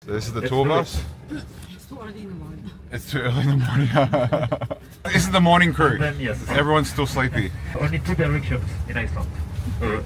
So this is the tour bus? It's too early in the morning. It's too early in the morning. This is the morning crew. Then, yes. Everyone's still sleepy. Only two directions in Iceland.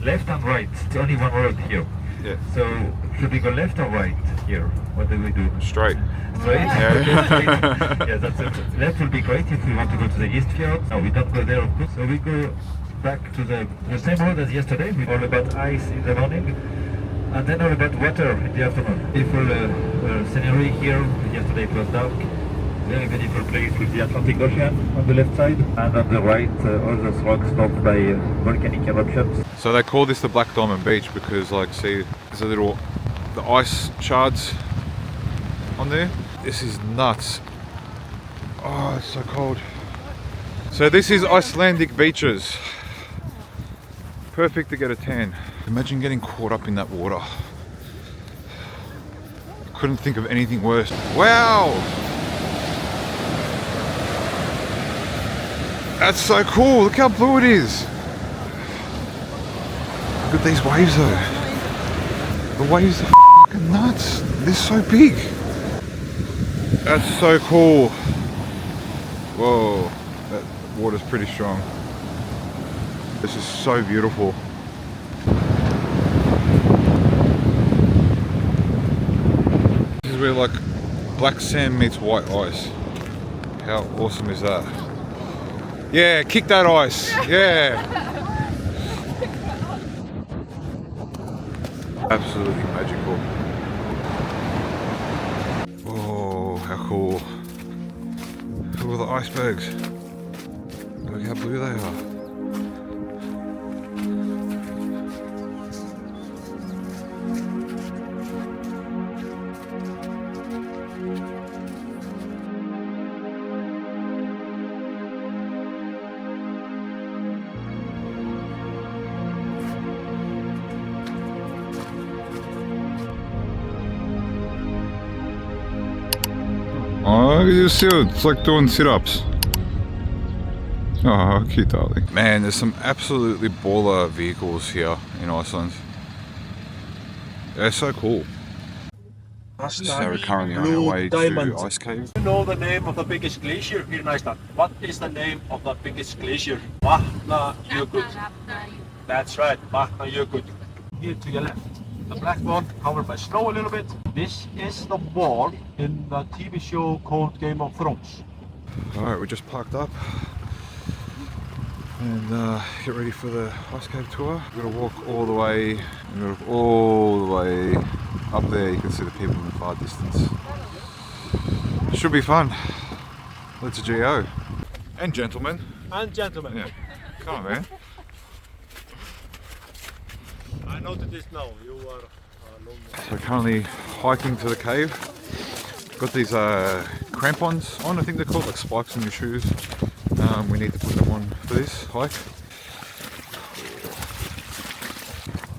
Left and right. It's only one road here. Yeah. So should we go left or right here? What do we do? Straight. Straight? Yeah. Yeah, that's it. Left will be great if we want to go to the East Fjord. No, we don't go there, of course. So we go back to the same road as yesterday. We all about ice in the morning. And then all about water in the afternoon. Beautiful scenery here. Yesterday it was dark. Very beautiful place with the Atlantic Ocean on the left side. And on the right, all those rocks formed by volcanic eruptions. So they call this the Black Diamond Beach because, like, see, there's a little, the ice shards on there. This is nuts. Oh, it's so cold. So this is Icelandic beaches. Perfect to get a tan. Imagine getting caught up in that water. I couldn't think of anything worse. Wow! That's so cool. Look how blue it is. Look at these waves though. The waves are f***ing nuts. They're so big. That's so cool. Whoa. That water's pretty strong. This is so beautiful. This is where like black sand meets white ice. How awesome is that? Yeah, kick that ice. Yeah. Absolutely magical. Oh, how cool. Look at all the icebergs. Look how blue they are. Oh, you see it, it's like doing sit-ups. Oh, cute darling. Man, there's some absolutely baller vehicles here in Iceland. They're so cool. So we're currently on our way to Ice Cave. You know the name of the biggest glacier here in Iceland. What is the name of the biggest glacier? Vatnajökull. That's right, Vatnajökull. Here to your left. The black one covered by snow a little bit. This is the wall in the TV show called Game of Thrones. Alright, we just parked up and get ready for the Ice Cave tour. We're gonna walk all the way up there. You can see the people in the far distance. Should be fun. Let's go. And gentlemen. And gentlemen. Yeah. Come on, man. I noted this now. You are alone. So currently hiking to the cave. Got these crampons on, I think they're called, like spikes in your shoes. We need to put them on for this hike.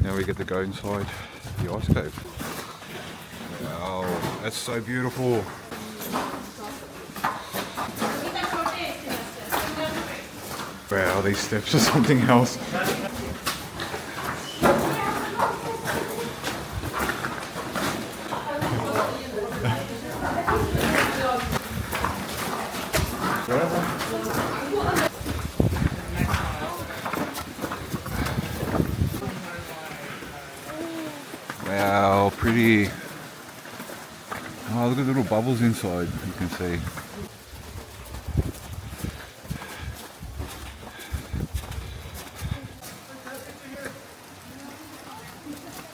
Now we get to go inside the ice cave. Wow, that's so beautiful. Wow, these steps are something else. Wow, pretty. Oh, look at the little bubbles inside, you can see.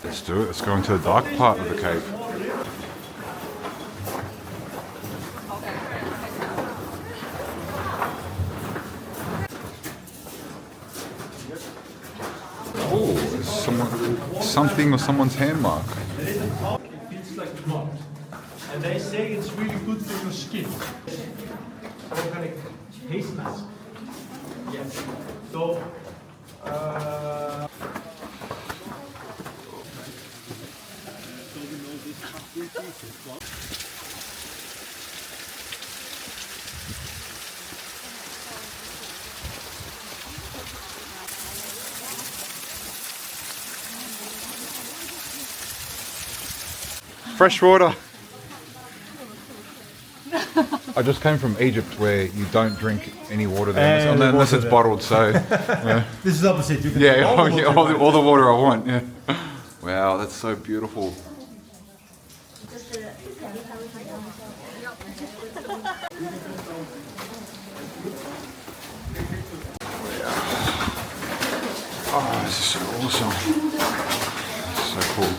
Let's do it, let's go into the dark part of the cave. Oh, something or someone's hand mark. It feels like blood. And they say it's really good for your skin. Organic haze mask. Yes. So, Fresh water. I just came from Egypt where you don't drink any water there unless it's bottled. So yeah. This is opposite. You can Yeah, all the water I want. Yeah. Wow, that's so beautiful. Oh, this is so awesome. So cool.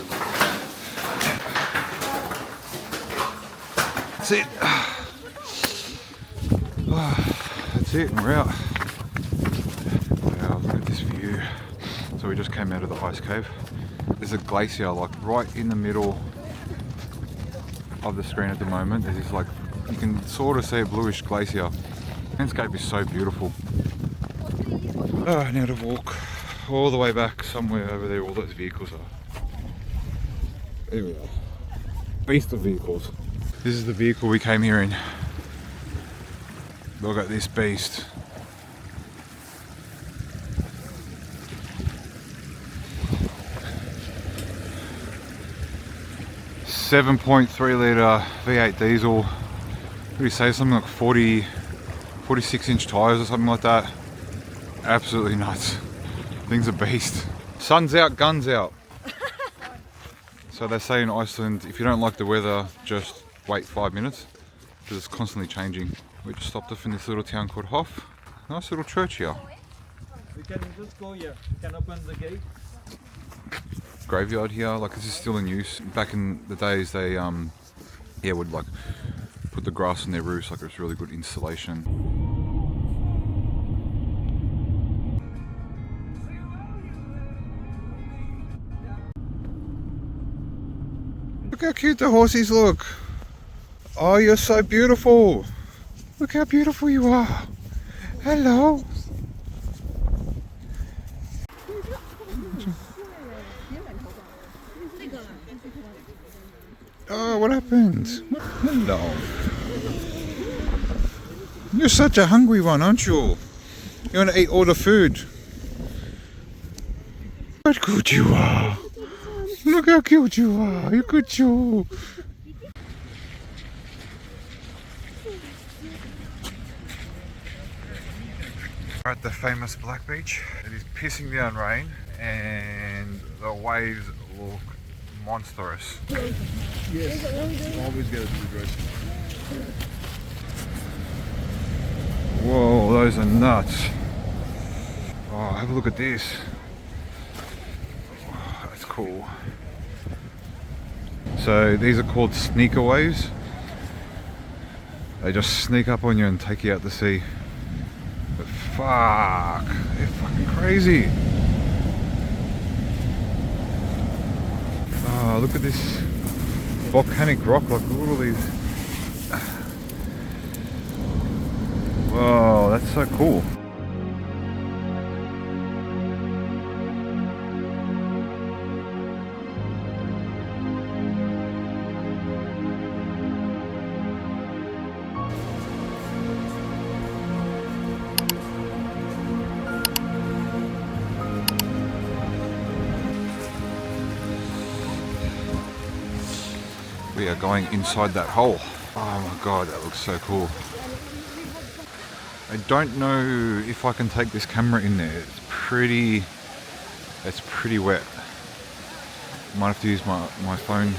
That's it. That's it, and we're out. Wow, look at this view. So we just came out of the ice cave. There's a glacier like right in the middle of the screen at the moment. There's this like, you can sort of see a bluish glacier. The landscape is so beautiful. Oh, now to walk all the way back somewhere over there all those vehicles are. There we are. Beast of vehicles. This is the vehicle we came here in. Look at this beast. .3 litre V8 diesel. What do you say, something like 46-inch tyres or something like that. Absolutely nuts. Thing's a beast. Sun's out, guns out. So they say in Iceland, if you don't like the weather, just wait 5 minutes because it's constantly changing. We just stopped off in this little town called Hof. Nice little church here. We can just go here. We can open the gate. Graveyard here, like this is still in use. Back in the days they would like put the grass on their roofs, like it was really good insulation. Look how cute the horses look. Oh, you're so beautiful. Look how beautiful you are. Hello. Oh, what happened? Hello. You're such a hungry one, aren't you? You want to eat all the food. What good you are. Look how cute you are. Look at you. We're at the famous Black Beach. It is pissing down rain and the waves look monstrous. Yes, always get a new dress. Whoa, those are nuts. Oh, have a look at this. Oh, that's cool. So these are called sneaker waves. They just sneak up on you and take you out to sea. But fuck, they're fucking crazy. Oh, look at this volcanic rock, like look at all these. Whoa, that's so cool. We are going inside that hole. Oh my god, that looks so cool. I don't know if I can take this camera in there. It's pretty wet. Might have to use my phone.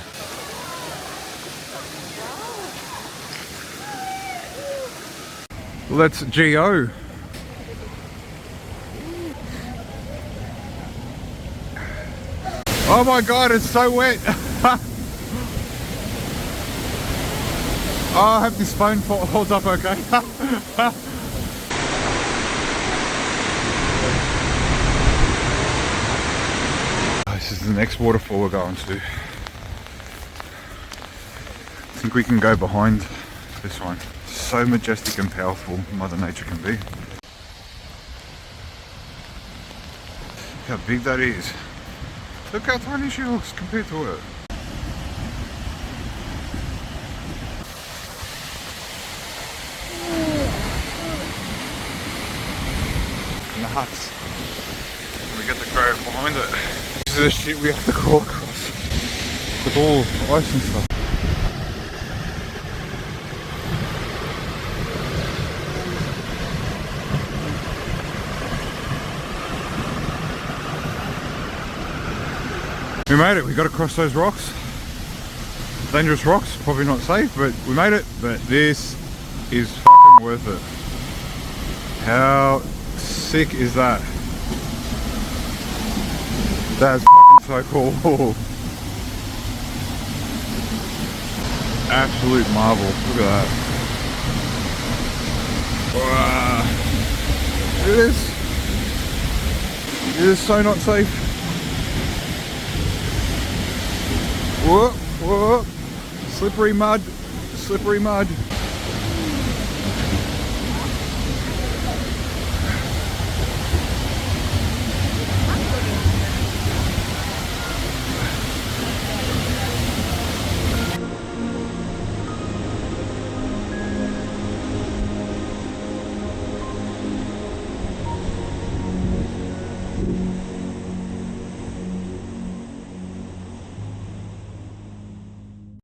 Let's GO. Oh my god, it's so wet. Oh, I hope this phone holds up okay. This is the next waterfall we're going to. I think we can go behind this one. So majestic and powerful Mother Nature can be. Look how big that is. Look how tiny she looks compared to her. Nuts. We get the grove behind it. This is the shit we have to go across with all ice and stuff. We made it, we got across those rocks. Dangerous rocks, probably not safe, but we made it. But this is fucking worth it. How sick is that? That's fucking so cool. Absolute marvel, look at that. Wow. Look at this. It is so not safe. Whoop, whoop. Slippery mud, slippery mud.